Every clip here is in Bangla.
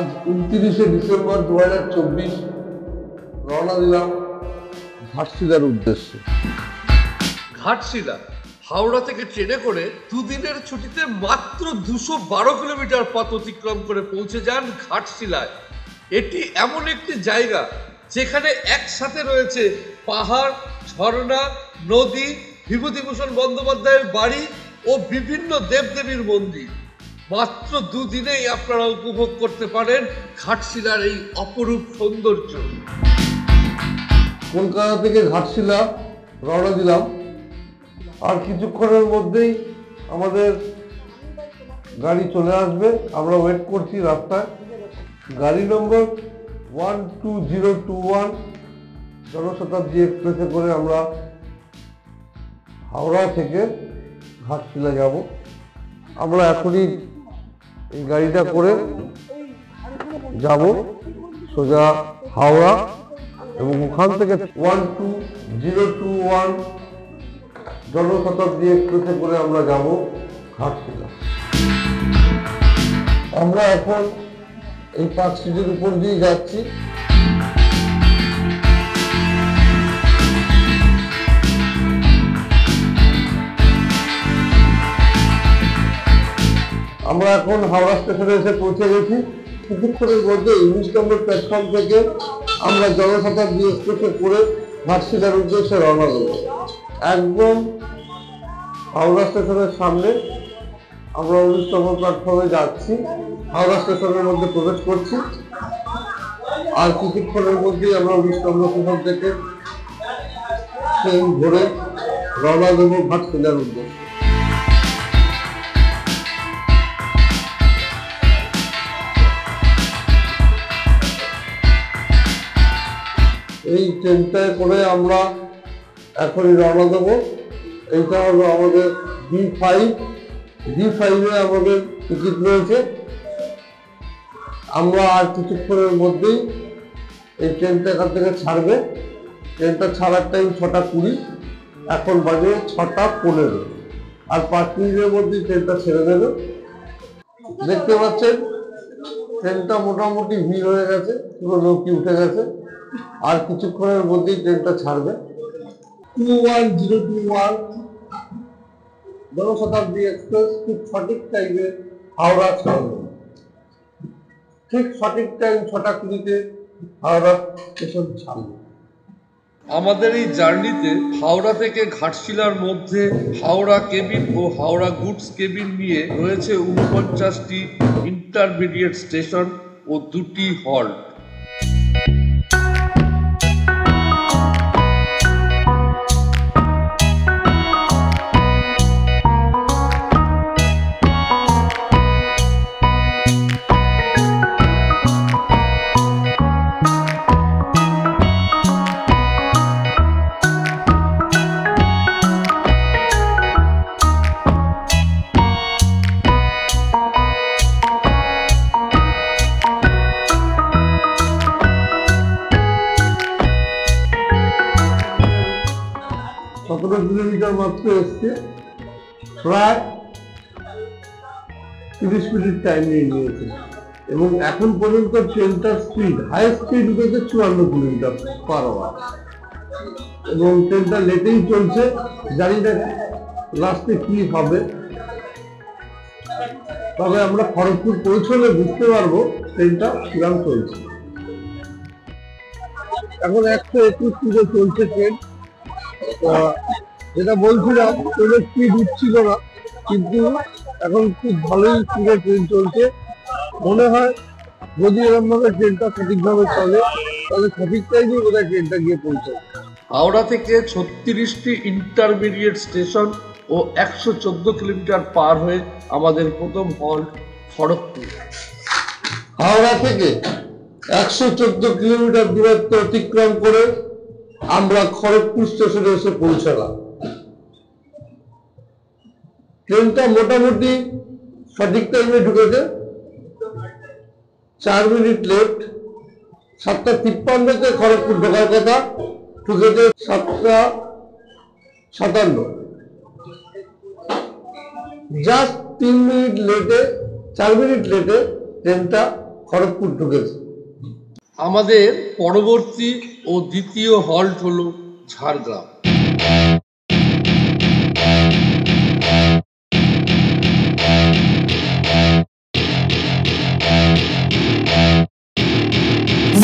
আজ 29শে ডিসেম্বর 2024 রওনা দিলাম ঘাটশিলার উদ্দেশ্যে। ঘাটশিলা হাওড়া থেকে ট্রেনে করে দুদিনের ছুটিতে মাত্র 212 কিলোমিটার পথ অতিক্রম করে পৌঁছে যান ঘাটশিলায়। এটি এমন একটি জায়গা যেখানে একসাথে রয়েছে পাহাড়, ঝর্ণা, নদী, বিভূতিভূষণ বন্দ্যোপাধ্যায়ের বাড়ি ও বিভিন্ন দেবদেবীর মন্দির। মাত্র দুদিনেই আপনারা উপভোগ করতে পারেন ঘাটশিলার এই অপরূপ সৌন্দর্য। কলকাতা থেকে ঘাটশিলা রওনা দিলাম, আর কিছুক্ষণের মধ্যেই আমাদের গাড়ি চলে আসবে। আমরা ওয়েট করছি রাস্তায়। গাড়ি নম্বর 12021 জনশতাব্দী এক্সপ্রেসে করে আমরা হাওড়া থেকে ঘাটশিলা যাব। আমরা এখনই এই গাড়িটা করে যাব সোজা হাওড়া, এবং ওখান থেকে 12021 জনশতাব্দী এক্সপ্রেসে করে আমরা যাব ঘাটশিলা। আমরা এখন এই পার্ক স্ট্রিটের উপর দিয়ে যাচ্ছি। আমরা এখন হাওড়া স্টেশনে এসে পৌঁছে গেছি। কিছুক্ষণের মধ্যে 19 নম্বর প্ল্যাটফর্ম থেকে আমরা জনশতাব্দী এক্সপ্রেসে করে ঘাটশিলার উদ্দেশ্যে রওনা দেব। একদম হাওড়া স্টেশনের সামনে আমরা 19 নম্বর প্ল্যাটফর্মে যাচ্ছি। হাওড়া স্টেশনের মধ্যে প্রবেশ করছি, আর কিছুক্ষণের মধ্যেই আমরা 19 নম্বর স্টেশন থেকে ট্রেন ধরে রওনা দেব ঘাটশিলার উদ্দেশ্যে। এই ট্রেনটায় করে আমরা এখনই রওনা দেবো। এইটা হলো আমাদের D5 D5-এ আমাদের টিকিট রয়েছে। আমরা আর কিছুক্ষণের মধ্যেই এই ট্রেনটা এখান থেকে ছাড়বে। ট্রেনটা ছাড়ার টাইম 6:20, এখন বাজে 6:15, আর 5 মিনিটের মধ্যেই ট্রেনটা ছেড়ে দেবে। দেখতে পাচ্ছেন ট্রেনটা মোটামুটি ভিড় হয়ে গেছে, পুরো লোকই উঠে গেছে। আর কিছুক্ষণের মধ্যেই ট্রেনটা ছাড়বে। 21021 জনশতাব্দী এক্সপ্রেস ঠিক সঠিক টাইমে হাওড়া ছাড়বে। ঠিক সঠিক টাইম 6:20-তে হাওড়া স্টেশন ছাড়বে। আমাদের এই জার্নিতে হাওড়া থেকে ঘাটশিলার মধ্যে হাওড়া কেবিন ও হাওড়া গুডস কেবিন নিয়ে রয়েছে 49টি ইন্টারমিডিয়েট স্টেশন ও 2টি হল্ট। কিলোমিটার মাত্র এসছে, প্রায় 30 মিনিট টাইম নিয়েছে, এবং এখন পর্যন্ত ট্রেনটার স্পিড হাইয়েস্ট স্পিড উঠেছে 54 কিলোমিটার পার আওয়ার, এবং ট্রেনটা লেটেই চলছে। জানি না লাস্টে কি হবে, তবে আমরা খড়গপুর পৌঁছলে বুঝতে পারবো ট্রেনটা কিরকম চলছে। এখন 121 স্পিডে চলছে ট্রেন। যেটা বলছিলাম, ট্রেনের স্পিড উঠছিল না, কিন্তু এখন খুব ভালোই স্পিডে ট্রেন চলছে। মনে হয় যদি এরকম ভাবে ট্রেনটা সঠিকভাবে চলে, তাহলে সঠিক টাইমে বোধহয় ট্রেনটা গিয়ে পৌঁছাবে। হাওড়া থেকে 36টি ইন্টারমিডিয়েট স্টেশন ও 114 কিলোমিটার পার হয়ে আমাদের প্রথম হল্ট খড়গপুর। হাওড়া থেকে 114 কিলোমিটার দূরত্ব অতিক্রম করে আমরা খড়গপুর স্টেশনে এসে পৌঁছালাম। ট্রেনটা মোটামুটি সঠিক টাইমে ঢুকেছে, 4 মিনিট লেট। 7:53-তে খড়গপুর ঢোকার কথা, ঢুকেছে 7:57। জাস্ট 3 মিনিট লেটে, 4 মিনিট লেটে ট্রেনটা খড়গপুর ঢুকেছে। আমাদের পরবর্তী ও দ্বিতীয় হল্ট হলো Jhargram.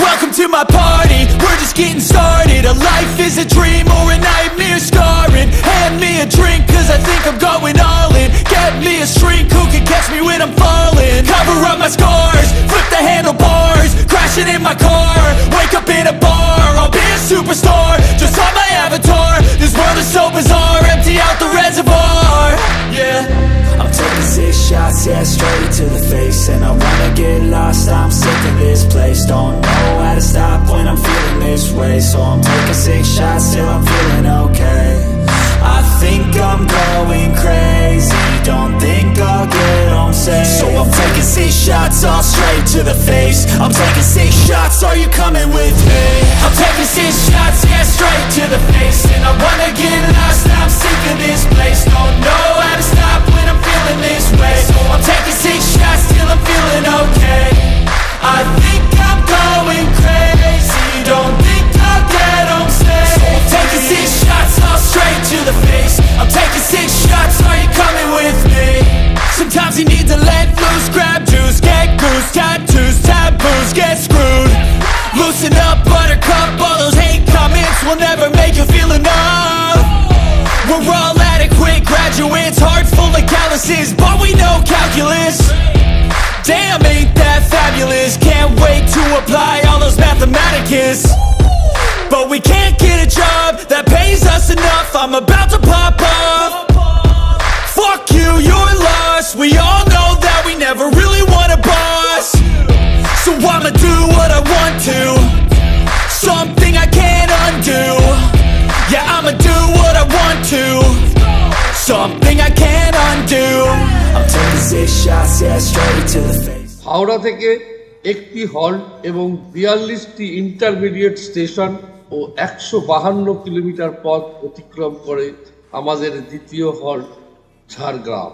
Welcome to my party, we're just getting started. A life is a dream or a nightmare scarring. Hand me a drink cause I think I'm going all in. Get me a shrink who can catch me when I'm falling. Cover up my scars, flip the handlebars. Crashing in my car, wake up in a bar. I'll be a superstar, just on my avatar. This world is so bizarre, empty out the reservoir. Yeah, I'm taking 6 shots, yeah, straight to the face. And I wanna get lost, I'm sick of this place. Don't know how to stop when I'm feeling this way. So I'm taking 6 shots till I'm feeling okay. I think I'm going crazy, don't think I'll get home safe. So I'm taking 6 shots all straight to the face. I'm taking 6 shots, are you coming with me? I'm taking 6 shots, yeah, straight to the face. And I wanna get lost, I'm sick of this place. Don't know how to stop when I'm feeling this way. So I'm taking 6 shots till I'm feeling okay. I think I'm going crazy, don't think I'll get home safe. So I'm taking 6 shots all straight to the face. I'm taking 6 shots, are you coming with me? Sometimes you need to let loose, grab juice, get goose, tattoos, taboos, get screwed. Loosen up, buttercup, all those hate comments will never make you feel enough. We're all adequate graduates, heart full of calluses, but we know calculus. Damn, ain't that fabulous? Can't wait to apply all those mathematicus. But we can't get a job that pays us enough. I'm about to pop off. Fuck you, you're lost. We all know that we never really want a boss. So I'ma do what I want to, something I can't undo. Yeah, I'ma do what I want to, something I can't undo. I'm taking 6 shots, yeah, straight to the face. Howrah থেকে একটি হল্ট এবং 42টি ইন্টারমিডিয়েট স্টেশন ও 152 কিলোমিটার পথ অতিক্রম করে আমাদের দ্বিতীয় halt Jhargram.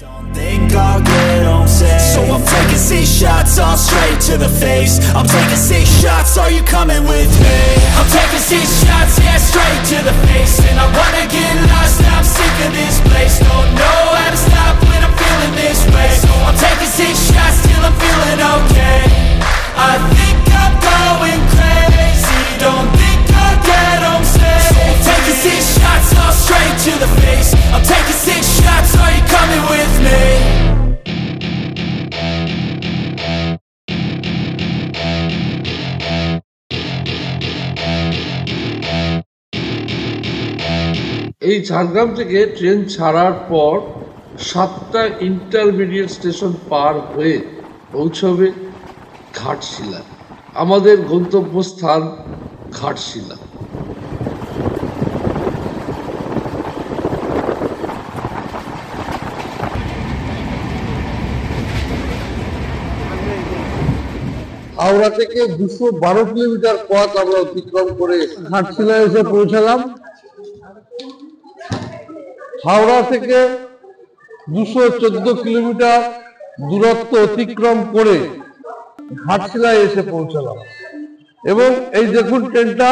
Don't think I'll get home safe. So I'm taking 6 shots all straight to the face. I'm taking 6 shots, are you coming with me? I'm taking 6 shots, yeah, straight to the face. And I wanna get lost, I'm sick of this place. Don't know how to stop when I'm feeling this way. So I'm taking 6 shots till I'm feeling okay. I think I'm going crazy, don't think I'll get home safe. So I'm taking 6 shots all straight to the face. I'm taking 6 shots, are you coming with me? এই ঝাড়গ্রাম থেকে ট্রেন ছাড়ার পর 7টা ইন্টারমিডিয়েট স্টেশন পার হয়ে পৌঁছবে ঘাটশিলা। আমাদের গন্তব্যস্থান ঘাটশিলা। হাওড়া থেকে 212 কিলোমিটার পথ আমরা অতিক্রম করে ঘাটশিলায় এসে পৌঁছালাম। হাওড়া থেকে 214 কিলোমিটার দূরত্ব অতিক্রম করে ঘাটশিলায় এসে পৌঁছালাম এবং এই দেখুন ট্রেনটা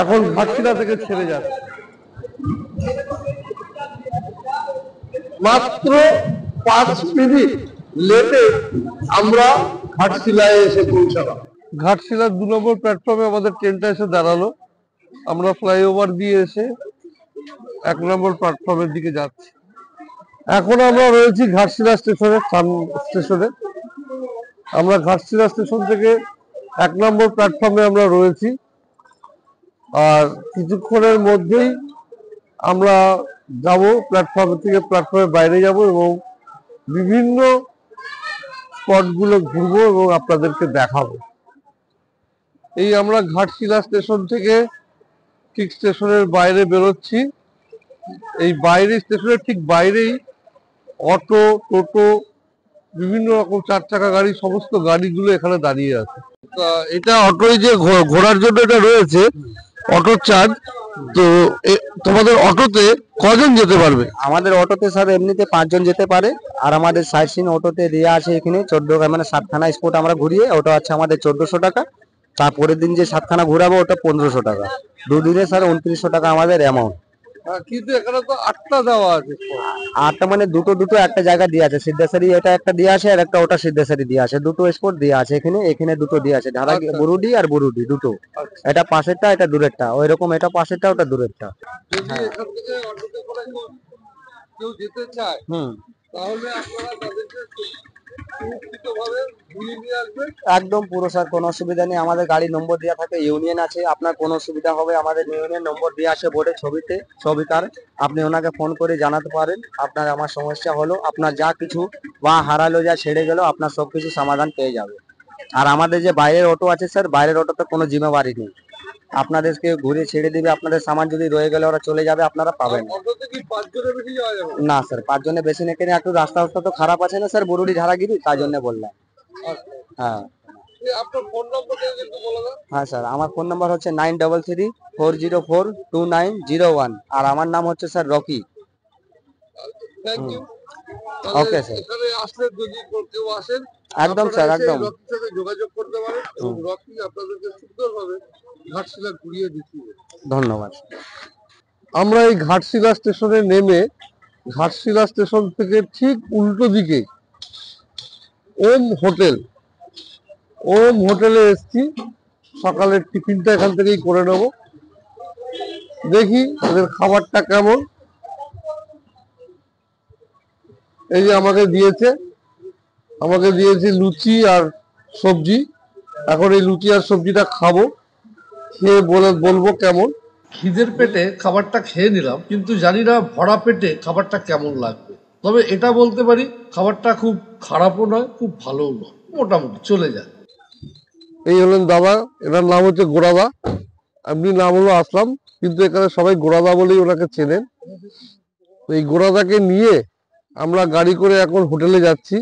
এখন ঘাটশিলা থেকে ছেড়ে যাচ্ছে। মাত্র 5 মিনিট লেটে আমরা ঘাটশিলায় এসে পৌঁছালাম। ঘাটশিলার 2 নম্বর প্ল্যাটফর্মে আমাদের ট্রেনটা এসে দাঁড়ালো। আমরা ফ্লাইওভার দিয়ে এসে 1 নম্বর প্ল্যাটফর্মের দিকে যাচ্ছি। এখন আমরা রয়েছি ঘাটশিলা স্টেশনে। আমরা ঘাটশিলা স্টেশন থেকে 1 নম্বর প্ল্যাটফর্মে আমরা রয়েছি। আর কিছুক্ষণের মধ্যেই আমরা যাব প্ল্যাটফর্ম থেকে প্ল্যাটফর্মের বাইরে যাব এবং বিভিন্ন স্পটগুলো ঘুরবো এবং আপনাদেরকে দেখাবো। এই আমরা ঘাটশিলা স্টেশন থেকে ঠিক স্টেশনের বাইরে বেরোচ্ছি। এই বাইরে স্টেশনের ঠিক বাইরেই অটো, টোটো, বিভিন্ন রকম 4 চাকা গাড়ি, সমস্ত গাড়িগুলো এখানে দাঁড়িয়ে আছে। এটা অটোয় যে ঘোরার জন্য এটা রয়েছে, অটোর চার্জ। তো তোমাদের অটোতে কজন যেতে পারবে? আমাদের অটোতে স্যার এমনিতে 5 জন যেতে পারে। আর আমাদের সাইট সিন অটোতে দেওয়া আছে এখানে 14 মানে 7খানা স্পট আমরা ঘুরিয়ে, ওটা আছে আমাদের 1400 টাকা। তারপরের দিন যে 7খানা ঘুরাবো ওটা 1500 টাকা। দুদিনে স্যার 2900 টাকা আমাদের অ্যামাউন্ট। কিন্তু এখানে তো 8টা দেওয়া আছে। 8টা মানে দুটো দুটো একটা জায়গা দিয়ে আছে, সিদ্ধেশ্বরী এটা একটা দিয়ে আছে আর একটা ওটা সিদ্ধেশ্বরী দিয়ে আছে, দুটো স্পট দিয়ে আছে এখানে। এখানে দুটো দিয়ে আছে, ধারা বুরুডি আর বুরুডি দুটো। এটা পাশেরটা এটা দূরেরটা, ওই রকম এটা পাশেরটা ওটা দূরেরটা। যদি এখান থেকে অটোতে করে কেউ যেতে চায় তাহলে আপনারা তাদেরকে সুরক্ষিতভাবে ঘুরিয়ে নিয়ে আসবেন। একদম পুরো স্যার, কোনো অসুবিধা নেই। আমাদের গাড়ি নম্বর দেওয়া থাকে, ইউনিয়ন আছে। আপনার কোনো অসুবিধা হবে আমাদের ইউনিয়ন নম্বর দেওয়া আছে বোর্ডে ছবিতে ছবিকার, আপনি ওনাকে ফোন করে জানাতে পারেন আপনার আমার সমস্যা হলো, আপনার যা কিছু বা হারালো যা ছেড়ে গেল আপনার সবকিছু সমাধান পেয়ে যাবে। আর আমাদের যে বাইরের অটো আছে স্যার, বাইরের অটোতে কোনো জিম্মেবারি নেই, আপনাদেরকে ঘুরে ছেড়ে দিবে। আপনাদের সামান যদি রয়ে গেলে ওরা চলে যাবে, আপনারা পাবেন না। অটোতে কি 5 জনের বেশি যাওয়া যাবে না স্যার, 5 জনের বেশি নেই, একটু রাস্তা তো খারাপ আছে না স্যার, বুরুডি ঝাড়াগিরি, তাই জন্য বললাম। হ্যাঁ আপনার ফোন নম্বরটা কিন্তু বলে দাও। হ্যাঁ স্যার, আমার ফোন নাম্বার হচ্ছে 9334042901। আর আমার নাম হচ্ছে sir Rocky. Thank you. Okay sir, এখানে আসলে যদি কেউ আসেন একদম স্যার, একদম রকির সাথে যোগাযোগ করতে পারেন এবং রকি আপনাদেরকে সুন্দরভাবে ঘাটশিলা ঘুরিয়ে দিচ্ছিবে। ধন্যবাদ। আমরা এই ঘাটশিলা স্টেশনে নেমে ঘাটশিলা স্টেশন থেকে ঠিক উল্টো দিকে ওম হোটেলে এসেছি। সকালের টিফিনটা এখান থেকেই করে নেব। দেখি ওদের খাবারটা কেমন। এই যে আমাকে দিয়েছে লুচি আর সবজি। এখন এই লুচি আর সবজিটা খাবো, খেয়ে বলবো কেমন। খিদের পেটে খাবারটা খেয়ে নিলাম, কিন্তু জানি না ভরা পেটে খাবারটা কেমন লাগবে। তবে এটা বলতে পারি খাবারটা খুব খারাপও নয়, খুব ভালোও নয়, মোটামুটি চলে যায়। এই হলেন দাদা, এনার নাম হচ্ছে গোড়াদা। এমনি নাম হলো আসলাম, কিন্তু এখানে সবাই গোড়াদা বলেই ওনাকে চেনেন। এই গোড়াদাকে নিয়ে আমরা গাড়ি করে এখন হোটেলে যাচ্ছি।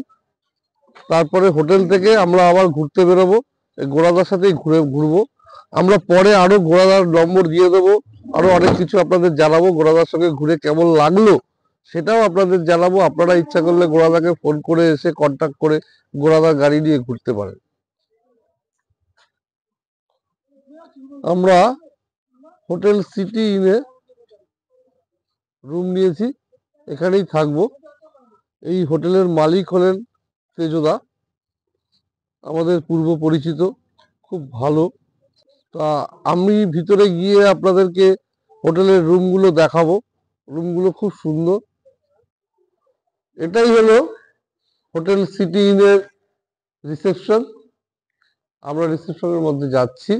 তারপরে হোটেল থেকে আমরা আবার ঘুরতে বেরোবো, এই গোড়াদার সাথেই ঘুরবো। আমরা পরে আরো গোড়াদার নম্বর দিয়ে দেবো, আরো অনেক কিছু আপনাদের জানাবো। গোড়াদার সঙ্গে ঘুরে কেমন লাগলো সেটাও আপনাদের জানাবো। আপনারা ইচ্ছা করলে গোড়াদাকে ফোন করে এসে কন্ট্যাক্ট করে গোড়াদার গাড়ি নিয়ে ঘুরতে পারেন। আমরা হোটেল সিটি ইনে রুম নিয়েছি, এখানেই থাকবো। এই হোটেলের মালিক হলেন তেজদা, আমাদের পূর্ব পরিচিত, খুব ভালো। তা আমি ভিতরে গিয়ে আপনাদেরকে হোটেলের রুমগুলো দেখাবো। রুমগুলো খুব সুন্দর। এটাই হলো হোটেল সিটি ইনের রিসেপশন। আমরা রিসেপশনের মধ্যে যাচ্ছি।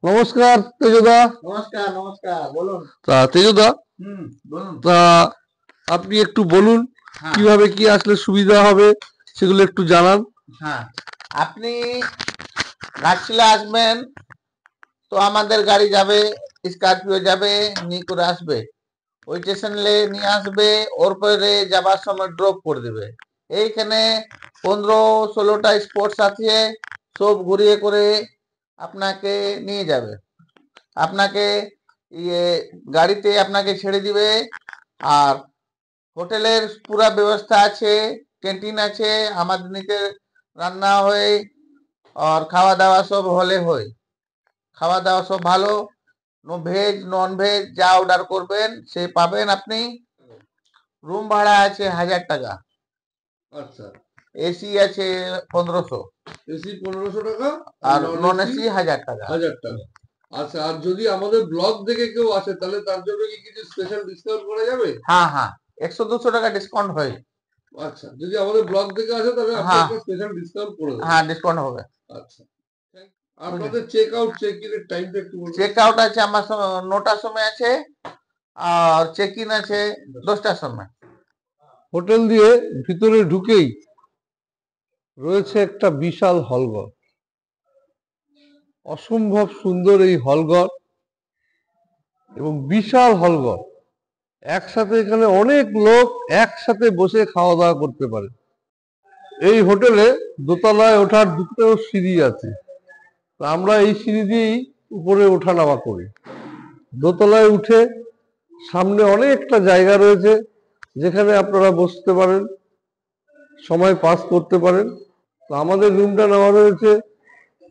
নমস্কার তেজদা। নমস্কার নমস্কার, বলুন। তা তেজদা, বলুন। তা আপনি একটু বলুন কিভাবে কি আসলে সুবিধা হবে সেগুলো একটু জানান। হ্যাঁ, আপনি ঘাটশিলা আসবেন তো আমাদের গাড়ি যাবে, স্করপিও যাবে, নিয়ে করে আসবে, ওই স্টেশনে নিয়ে আসবে, ওর পরে যাবার সময় ড্রপ করে দেবে। এইখানে 15-16টা স্পোর্টস আছে, সব ঘুরিয়ে করে আপনাকে নিয়ে যাবে। আপনাকে গাড়িতে আপনাকে ছেড়ে দিবে। আর হোটেলের পুরা ব্যবস্থা আছে, ক্যান্টিন আছে, আমাদের নিচে রান্না হয় আর খাওয়া দাওয়া সব হলে হয়। খাওয়া দাওয়া সব ভালো, ভেজ নন ভেজ যা অর্ডার করবেন সে পাবেন আপনি। রুম ভাড়া আছে 1000 টাকা, আচ্ছা, এসি আছে 1500, এসি 1500 টাকা আর নন এসি 1000 টাকা। 1000 টাকা। আচ্ছা, আর যদি আমাদের ব্লগ থেকে কেউ আসে তাহলে তার জন্য কি কিছু স্পেশাল ডিসকাউন্ট করা যাবে? হ্যাঁ হ্যাঁ, 100-200 টাকা ডিসকাউন্ট হয়। আচ্ছা, যদি আমাদের ব্লগ থেকে আসে তাহলে হ্যাঁ। আপনারা স্পেশাল ডিসকাউন্ট করে দেবেন। হ্যাঁ, ডিসকাউন্ট হবে। আচ্ছা, আপনাদের চেক আউট চেক ইনের টাইমটা একটু বলুন। চেক আউট আছে আমার 9টার সময় আছে, আর চেক ইন আছে 10টার সময়। হোটেল দিয়ে ভিতরে ঢুকেই রয়েছে একটা বিশাল হলঘর। অসম্ভব সুন্দর এই হলঘর এবং বিশাল হলঘর। একসাথে এখানে অনেক লোক একসাথে বসে খাওয়া দাওয়া করতে পারে। এই হোটেলে দোতলায় ওঠার দুটো সিঁড়ি আছে। তো আমরা এই সিঁড়ি দিয়েই উপরে ওঠানামা করি। দোতলায় উঠে সামনে অনেকটা জায়গা রয়েছে যেখানে আপনারা বসতে পারেন, সময় পাস করতে পারেন। তো আমাদের রুমটা নেওয়া রয়েছে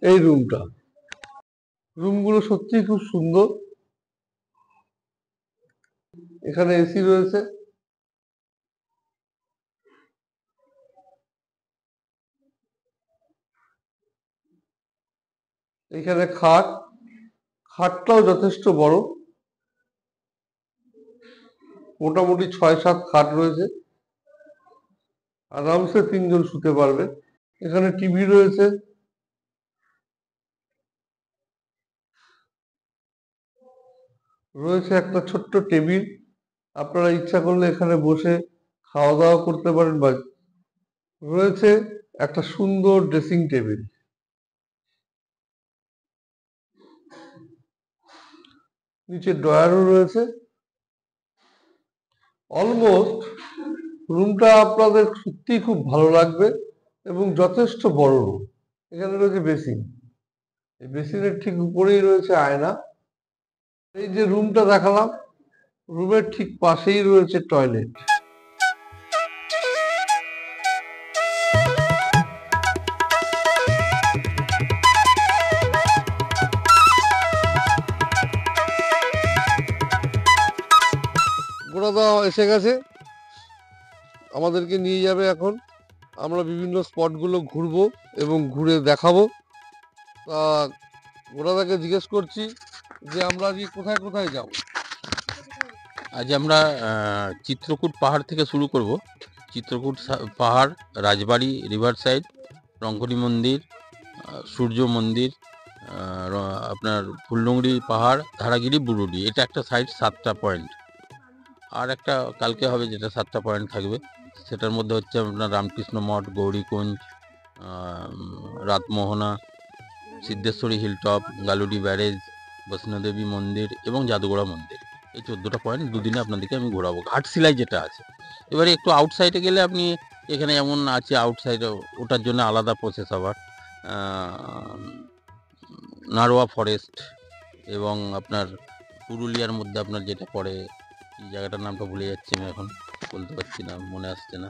এই রুমটা। রুমগুলো সত্যিই খুব সুন্দর। এখানে এসি রয়েছে। এখানে খাটটাও যথেষ্ট বড়, মোটামুটি 6-7 খাট রয়েছে, আরামসে 3 জন শুতে পারবে। এখানে টিভি রয়েছে। রয়েছে একটা ছোট্ট টেবিল, আপনারা ইচ্ছা করলে এখানে বসে খাওয়া দাওয়া করতে পারেন। বা রয়েছে একটা সুন্দর ড্রেসিং টেবিল। নিচে ড্রয়ারও রয়েছে। অলমোস্ট রুমটা আপনাদের সত্যিই খুব ভালো লাগবে এবং যথেষ্ট বড় রুম। এখানে রয়েছে বেসিন, এই বেসিনের ঠিক উপরেই রয়েছে আয়না। এই যে রুমটা দেখালাম, রুমের ঠিক পাশেই রয়েছে টয়লেট। গোড়াদা এসে গেছে, আমাদেরকে নিয়ে যাবে এখন। আমরা বিভিন্ন স্পটগুলো ঘুরবো এবং ঘুরে দেখাবো। তা গোড়াদাকে জিজ্ঞেস করছি যে আমরা আজকে কোথায় কোথায় যাব। আজ আমরা চিত্রকূট পাহাড় থেকে শুরু করব। চিত্রকূট পাহাড়, রাজবাড়ি, রিভার সাইড, রঙ্গনী মন্দির, সূর্য মন্দির, আপনার ফুলডুংরি পাহাড়, ধারাগিরি, বুরুডি। এটা একটা সাইড, 7টা পয়েন্ট। আর একটা কালকে হবে যেটা 7টা পয়েন্ট থাকবে, সেটার মধ্যে হচ্ছে আপনার রামকৃষ্ণ মঠ, গৌরীকুঞ্জ, রাতমোহনা, সিদ্ধেশ্বরী হিলটপ, গালুডি ব্যারেজ, বৈষ্ণোদেবী মন্দির এবং জাদুগোড়া মন্দির। এই 14টা পয়েন্ট দুদিনে আপনাদেরকে আমি ঘোরাবো। ঘাটশিলাই যেটা আছে, এবারে একটু আউটসাইডে গেলে আপনি এখানে এমন আছে আউটসাইডে, ওটার জন্য আলাদা প্রসেস আবার। নারোয়া ফরেস্ট এবং আপনার পুরুলিয়ার মধ্যে আপনার যেটা পড়ে, এই জায়গাটার নামটা ভুলে যাচ্ছি আমি, এখন বলতে পারছি না, মনে আসছে না।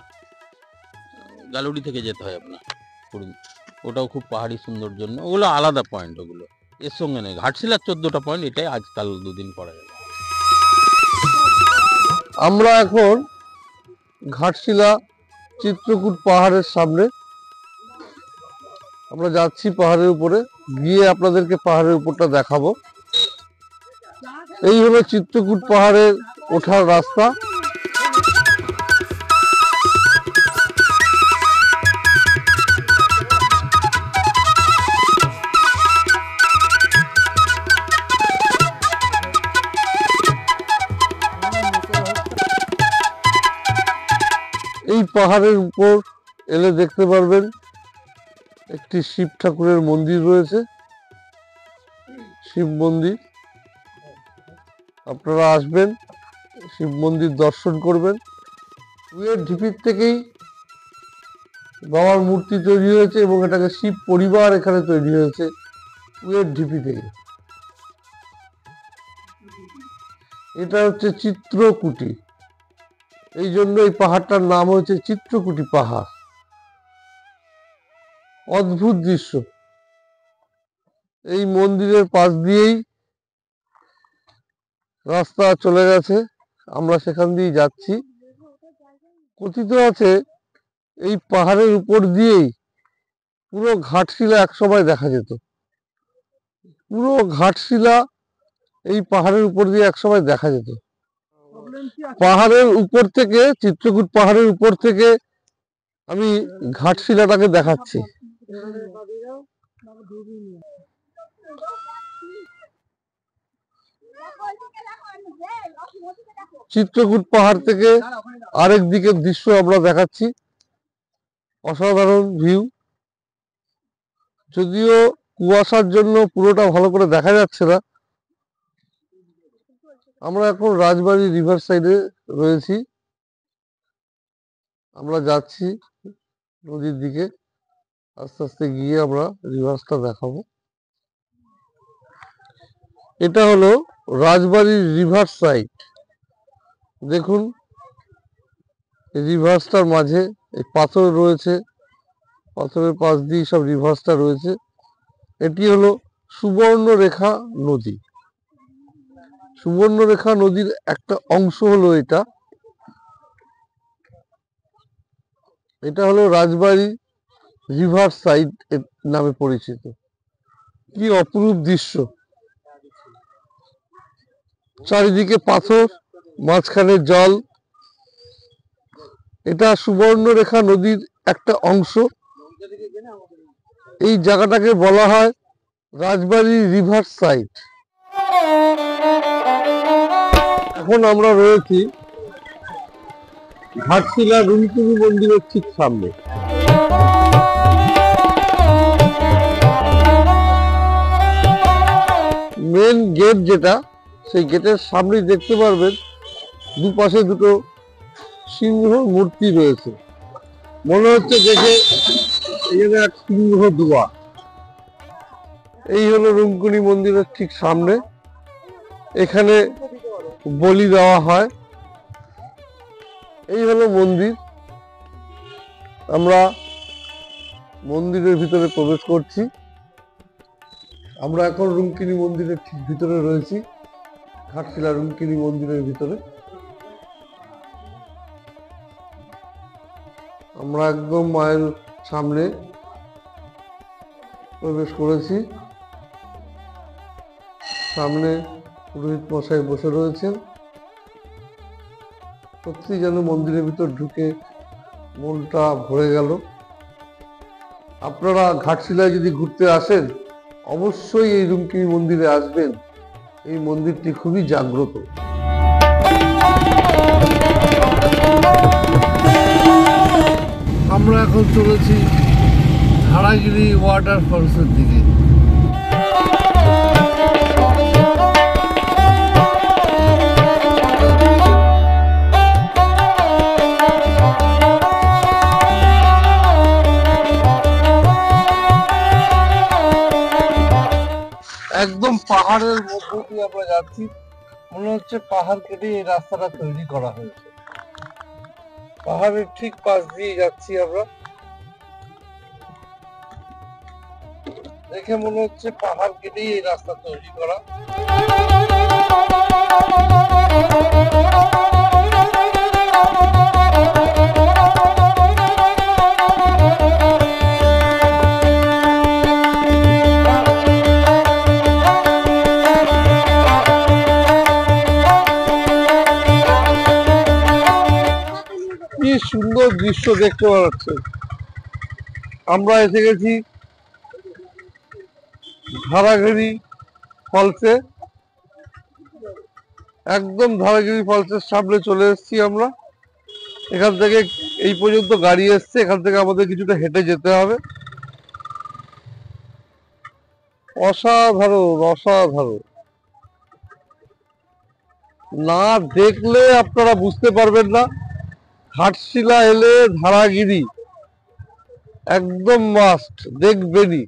গালুডি থেকে যেতে হয় আপনার, ওটাও খুব পাহাড়ি সৌন্দর্য জন্য, ওগুলো আলাদা পয়েন্ট, ওগুলো এর সঙ্গে নেই। ঘাটশিলার 14টা পয়েন্ট, এটাই আজকাল দুদিন করা যাবে। আমরা এখন ঘাটশিলা চিত্রকূট পাহাড়ের সামনে আমরা যাচ্ছি। পাহাড়ের উপরে গিয়ে আপনাদেরকে পাহাড়ের উপরটা দেখাবো। এই হলো চিত্রকূট পাহাড়ের ওঠার রাস্তা। এই পাহাড়ের উপর এলে দেখতে পারবেন একটি শিব ঠাকুরের মন্দির রয়েছে, শিব মন্দির। আপনারা আসবেন, শিব মন্দির দর্শন করবেন। কুয়ের ঢিপির থেকেই বাবার মূর্তি তৈরি হয়েছে এবং এটাকে শিব পরিবার এখানে তৈরি হয়েছে কুয়ের ঢিপি থেকে। এটা হচ্ছে চিত্রকুটি, এই জন্য এই পাহাড়টার নাম হয়েছে চিত্রকুটি পাহাড়। অদ্ভুত দৃশ্য। এই মন্দিরের পাশ দিয়েই রাস্তা চলে গেছে, আমরা সেখান দিয়ে যাচ্ছি। কথিত আছে এই পাহাড়ের উপর দিয়েই পুরো ঘাটশিলা একসময় দেখা যেত। পুরো ঘাটশিলা এই পাহাড়ের উপর দিয়ে একসময় দেখা যেত। পাহাড়ের উপর থেকে, চিত্রকূট পাহাড়ের উপর থেকে আমি ঘাটশিলাটাকে দেখাচ্ছি। চিত্রকূট পাহাড় থেকে আরেক দিকের দৃশ্য আমরা দেখাচ্ছি। অসাধারণ ভিউ। যদিও কুয়াশার জন্য পুরোটা ভালো করে দেখা যাচ্ছে না। আমরা এখন রাজবাড়ি রিভার সাইডে রয়েছি, আমরা যাচ্ছি নদীর দিকে। আস্তে আস্তে গিয়ে আমরা রিভার্সটা দেখাবো। এটা হলো রাজবাড়ির রিভার সাইড। দেখুন রিভার্সটার মাঝে এই পাথর রয়েছে, পাথরের পাশ দিয়ে সব রিভার্সটা রয়েছে। এটি হলো সুবর্ণরেখা নদী। সুবর্ণরেখা নদীর একটা অংশ হলো এটা। এটা হলো রাজবাড়ি রিভার সাইড নামে পরিচিত। কি অপরূপ দৃশ্য, চারিদিকে পাথর, মাঝখানে জল। এটা সুবর্ণরেখা নদীর একটা অংশ। এই জায়গাটাকে বলা হয় রাজবাড়ি রিভার সাইড। এখন আমরা রয়েছি ঘাটশিলা রুনকুনি মন্দিরের ঠিক সামনে। মেন গেট যেটা, সেই গেটের সামনেই দেখতে পারবেন দুপাশে দুটো সিংহ মূর্তি রয়েছে। মনে হচ্ছে দেখে এখানে এক সিংহ দুয়া। এই হলো রুনকুনি মন্দিরের ঠিক সামনে। এখানে বলি দেওয়া হয়। এই হলো মন্দির। আমরা মন্দিরের ভিতরে প্রবেশ করছি। আমরা এখন রুনকুনি মন্দিরের ঠিক ভিতরে রয়েছি, ঘাটশিলা রুনকুনি মন্দিরের ভিতরে। আমরা একদম মায়ের সামনে প্রবেশ করেছি। সামনে পুরোহিত মশাই বসে রয়েছেন। সত্যি যেন মন্দিরের ভিতর ঢুকে মনটা ভরে গেল। আপনারা ঘাটশিলায় যদি ঘুরতে আসেন অবশ্যই এই রুনকুনি মন্দিরে আসবেন। এই মন্দিরটি খুবই জাগ্রত। আমরা এখন চলেছি ধারাগিরি ওয়াটারফলসের দিকে। একদম পাহাড়ের মধ্য দিয়ে আমরা যাচ্ছি। মনে হচ্ছে পাহাড় কেটে এই রাস্তাটা তৈরি করা হয়েছে। পাহাড়ের ঠিক পাশ দিয়ে যাচ্ছি আমরা। দেখে মনে হচ্ছে পাহাড় কেটেই এই রাস্তা তৈরি করা। কি সুন্দর দৃশ্য দেখতে পাচ্ছি। আমরা এসে গেছি ধারাগিরি ফলসে। একদম ধারাগিরি ফলসের সামনে চলে এসেছি আমরা। এখান থেকে এই পর্যন্ত গাড়ি এসছে, এখান থেকে আমাদের কিছুটা হেঁটে যেতে হবে। অসাধারণ অসাধারণ, না দেখলে আপনারা বুঝতে পারবেন না। ঘাটশিলা এলে ধারাগিরি একদম মাস্ট, দেখবেনই।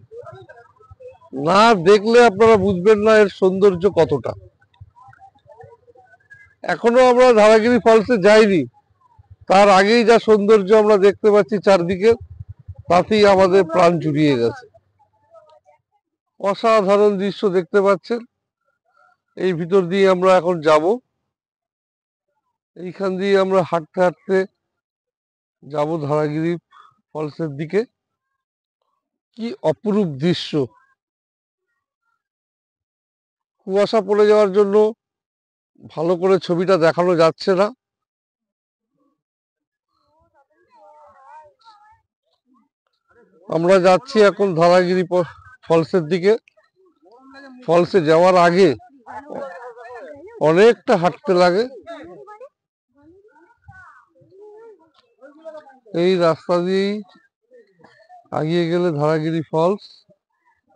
না দেখলে আপনারা বুঝবেন না এর সৌন্দর্য কতটা। এখনো আমরা ধারাগিরি ফলসে যাইনি, তার আগেই যা সৌন্দর্য আমরা দেখতে পাচ্ছি চারদিকে, তাতেই আমাদের প্রাণ জুড়িয়ে গেছে। অসাধারণ দৃশ্য দেখতে পাচ্ছেন। এই ভিতর দিয়ে আমরা এখন যাব। এইখান দিয়ে আমরা হাঁটতে হাঁটতে যাব ধারাগিরি ফলসের দিকে। কি অপরূপ দৃশ্য। কুয়াশা পড়ে যাওয়ার জন্য ভালো করে ছবিটা দেখানো যাচ্ছে না। আমরা যাচ্ছি এখন ধারাগিরি ফলসের দিকে। ফলসে যাওয়ার আগে অনেকটা হাঁটতে লাগে। এই রাস্তা দিয়েই এগিয়ে গেলে ধারাগিরি ফলস।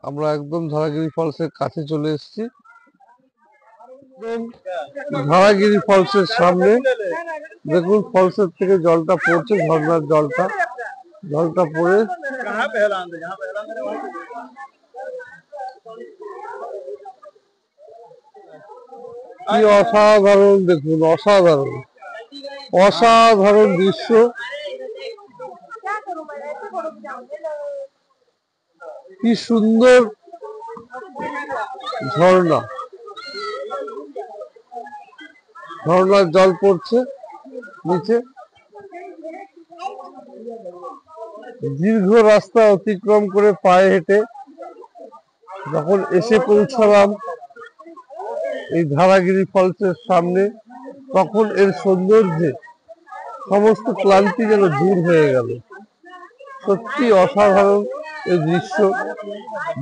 আমরা একদম ধারাগিরি ফলসের কাছে চলে এসেছি। ধারাগিরি ফলসের সামনে দেখুন, ফলসের থেকে জলটা পড়ছে, ঝর্ণার জলটা পড়ে কি অসাধারণ, দেখুন অসাধারণ অসাধারণ দৃশ্য। কি সুন্দর ঝর্ণা, ঝর্ণার জল পড়ছে নিচে। দীর্ঘ রাস্তা অতিক্রম করে পায়ে হেঁটে যখন এসে পৌঁছালাম এই ধারাগিরি ফলসের সামনে, তখন এর সৌন্দর্যে সমস্ত ক্লান্তি যেন দূর হয়ে গেল। সত্যি অসাধারণ এই দৃশ্য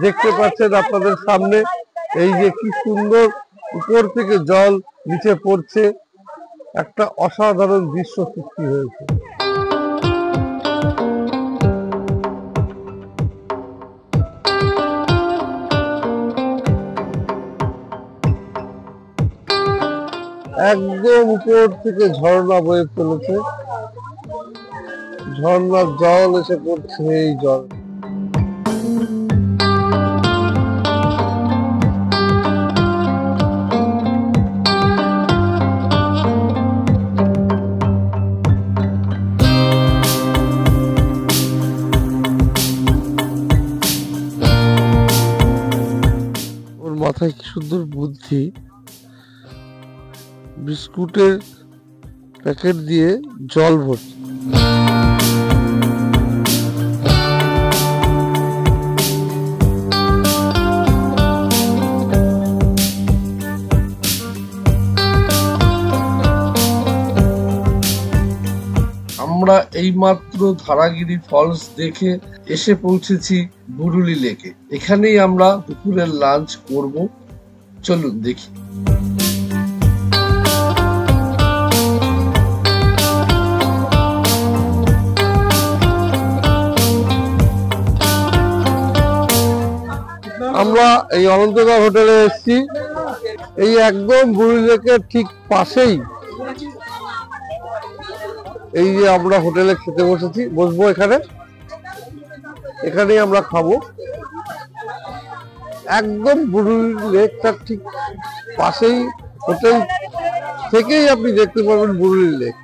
দেখতে পাচ্ছেন আপনাদের সামনে। এই যে কি সুন্দর উপর থেকে জল নিচে পড়ছে, একটা অসাধারণ দৃশ্য সৃষ্টি হয়েছে। একদম উপর থেকে ঝর্ণা বয়ে চলেছে, ঝর্ণার জল এসে পড়ছে এই জল। ওর মাথায় কি সুন্দর বুদ্ধি, বিস্কুটের প্যাকেট দিয়ে জল ভর্তি। আমরা এইমাত্র ধারাগিরি ফলস দেখে এসে পৌঁছেছি বুরুলি লেকে। এখানেই আমরা দুপুরের লাঞ্চ করব, চলুন দেখি। আমরা এই অনন্তদা হোটেলে এসেছি, এই একদম বুরুলি লেকের ঠিক পাশেই। এই যে আমরা হোটেলে খেতে বসবো এখানেই আমরা খাবো। একদম বুরুলি লেকটার ঠিক পাশেই, হোটেল থেকেই আপনি দেখতে পারবেন বুরুলি লেক।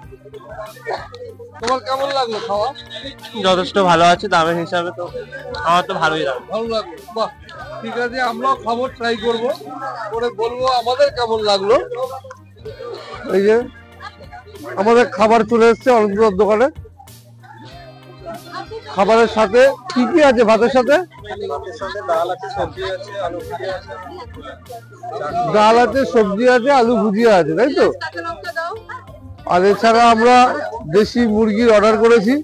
তোমার কেমন লাগলো খাওয়া? যথেষ্ট ভালো আছে, দামের হিসাবে তো আমার তো ভালোই লাগলো। ভালো লাগলো, বাহ, ঠিক আছে, আমরাও খাবো, ট্রাই করবো, করে বলবো আমাদের কেমন লাগলো। এই যে আমাদের খাবার চলে এসছে অনন্তদার দোকানে। খাবারের সাথে কি কি আছে? ভাতের সাথে ডাল আছে, সবজি আছে, আলু ভুজিয়া আছে, তাই তো? আর এছাড়া আমরা দেশি মুরগির অর্ডার করেছি,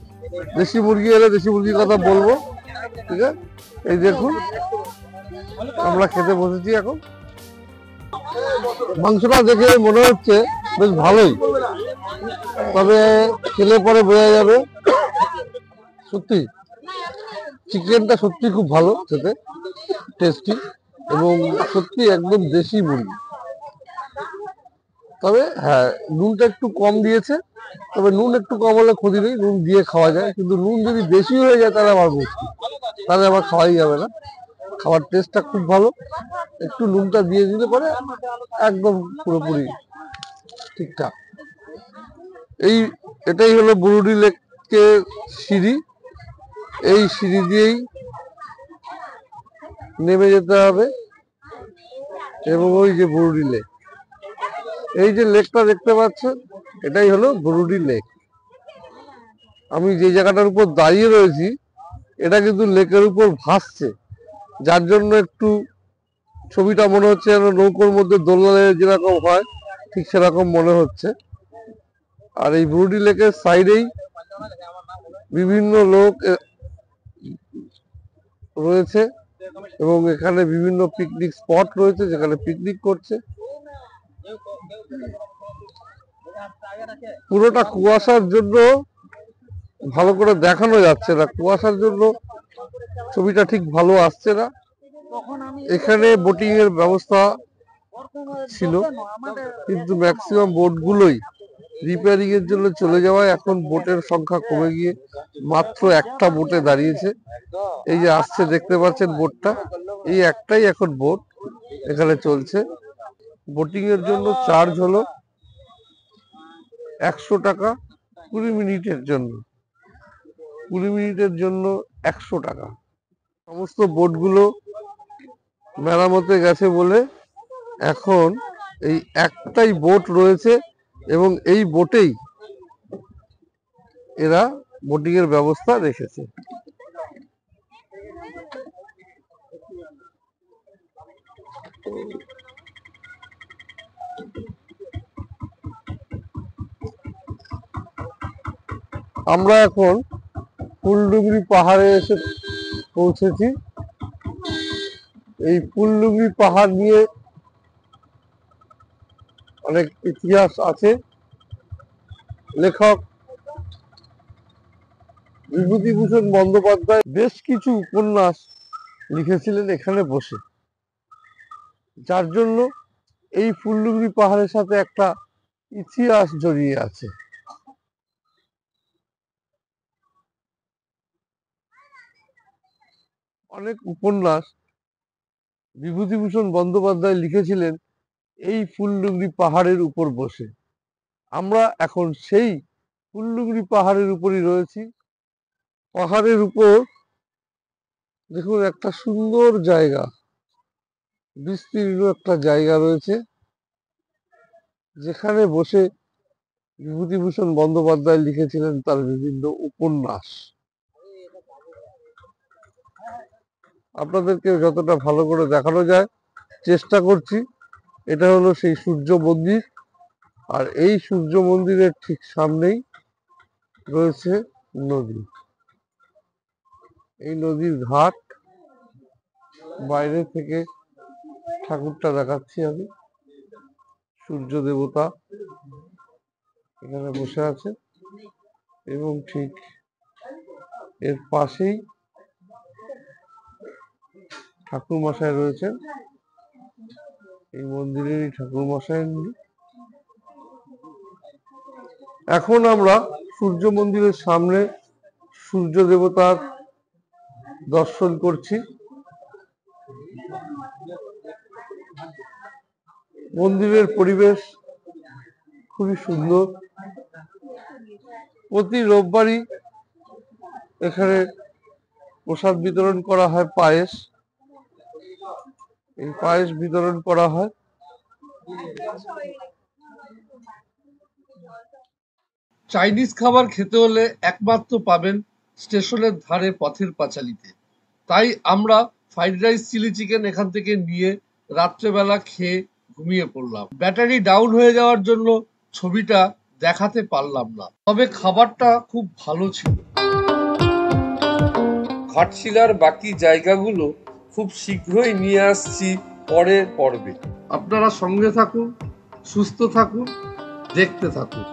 দেশি মুরগি এলে দেশি মুরগির কথা বলবো, ঠিক আছে? এই দেখুন আমরা খেতে বসেছি এখন। মাংসটা দেখে মনে হচ্ছে বেশ ভালোই, তবে খেলে পরে বোঝা যাবে। সত্যি চিকেনটা সত্যি খুব ভালো খেতে, টেস্টি, এবং সত্যি একদম দেশি মুরগি। তবে হ্যাঁ, নুনটা একটু কম দিয়েছে, তবে নুন একটু কম হলে ক্ষতি নেই, নুন দিয়ে খাওয়া যায়। কিন্তু নুন যদি বেশি হয়ে যায় তাহলে আবার মুশকিল, তাহলে আবার খাওয়াই যাবে না। খাবার টেস্টটা খুব ভালো, একটু নুনটা দিয়ে দিলে পরে একদম পুরোপুরি ঠিকঠাক। এটাই হলো বুরুলি লেকের সিঁড়ি। এই সিঁড়ি দিয়েই নেমে যেতে হবে, এবং ওই যে বুরুলি লেক, এই যে লেকটা দেখতে পাচ্ছেন, এটাই হলো বুরুলি লেক। আমি যে জায়গাটার উপর দাঁড়িয়ে রয়েছি এটা কিন্তু লেকের উপর ভাসছে, যার জন্য একটু ছবিটা মনে হচ্ছে যেন নৌকোর মধ্যে দোলনা যেরকম হয় ঠিক সেরকম মনে হচ্ছে। আর এই বুরুলি লেকের সাইডেই বিভিন্ন লোক রয়েছে, এবং এখানে বিভিন্ন পিকনিক স্পট রয়েছে যেখানে পিকনিক করছে। পুরোটা কুয়াশার জন্য ভালো করে দেখানো যাচ্ছে না, কুয়াশার জন্য ছবিটা ঠিক ভালো আসছে না। এখানে বোটিং এর ব্যবস্থা ছিল, কিন্তু ম্যাক্সিমাম বোটগুলোই রিপেয়ারিং এর জন্য চলে যাওয়ায় এখন বোটের সংখ্যা কমে গিয়ে মাত্র একটা বোটে দাঁড়িয়েছে। এই যে আসছে দেখতে পাচ্ছেন বোটটা, এই একটাই এখন বোট এখানে চলছে, বোটিং এর জন্য চার্জ হলো 100 টাকা 20 মিনিটের জন্য। 20 মিনিটের জন্য 100 টাকা। সমস্ত বোটগুলো মেরামতে গেছে বলে এখন এই একটাই বোট রয়েছে এবং এই বোটেই এরা বোটিং এর ব্যবস্থা রেখেছে। আমরা এখন ফুলডুগরি পাহাড়ে এসে পৌঁছেছি। এই ফুলডুগরি পাহাড় নিয়ে অনেক ইতিহাস আছে। লেখক বিভূতিভূষণ বন্দ্যোপাধ্যায় বেশ কিছু উপন্যাস লিখেছিলেন এখানে বসে, যার জন্য এই ফুলডুগরি পাহাড়ের সাথে একটা ইতিহাস জড়িয়ে আছে। অনেক উপন্যাস বিভূতিভূষণ বন্দ্যোপাধ্যায় লিখেছিলেন এই ফুলডুগরি পাহাড়ের উপর বসে। আমরা এখন সেই ফুলডুগরি পাহাড়ের উপরই রয়েছি। পাহাড়ের উপর দেখুন একটা সুন্দর জায়গা, বিস্তীর্ণ একটা জায়গা রয়েছে, যেখানে বসে বিভূতিভূষণ বন্দ্যোপাধ্যায় লিখেছিলেন তার বিভিন্ন উপন্যাস। আপনাদেরকে যতটা ভালো করে দেখানো যায় চেষ্টা করছি। এটা হলো সেই সূর্য মন্দির, আর এই সূর্য মন্দিরের ঠিক সামনেই রয়েছে নদী। এই নদীর ঘাট, বাইরে থেকে ঠাকুরটা দেখাচ্ছি আমি। সূর্য দেবতা এখানে বসে আছে এবং ঠিক এর পাশেই ঠাকুর মশাই রয়েছেন। এই মন্দিরেরই ঠাকুর মশাই। এখন আমরা সূর্য মন্দিরের সামনে সূর্য দেবতার দর্শন করছি। মন্দিরের পরিবেশ খুবই সুন্দর। প্রতি রোববারই এখানে প্রসাদ বিতরণ করা হয়, পায়েস। এই পায়েস বিতরণ করা হয়। চাইনিজ খাবার খেতে হলে একমাত্র পাবেন স্টেশনের ধারে পথের পাঁচালীতে। তাই আমরা ফ্রাইড রাইস চিলি চিকেন এখান থেকে নিয়ে রাত্রেবেলা খেয়ে ঘুমিয়ে পড়লাম। ব্যাটারি ডাউন হয়ে যাওয়ার জন্য ছবিটা দেখাতে পারলাম না, তবে খাবারটা খুব ভালো ছিল। ঘাটশিলার বাকি জায়গাগুলো খুব শীঘ্রই নিয়ে আসছি পরের পর্বে। আপনারা সঙ্গে থাকুন, সুস্থ থাকুন, দেখতে থাকুন।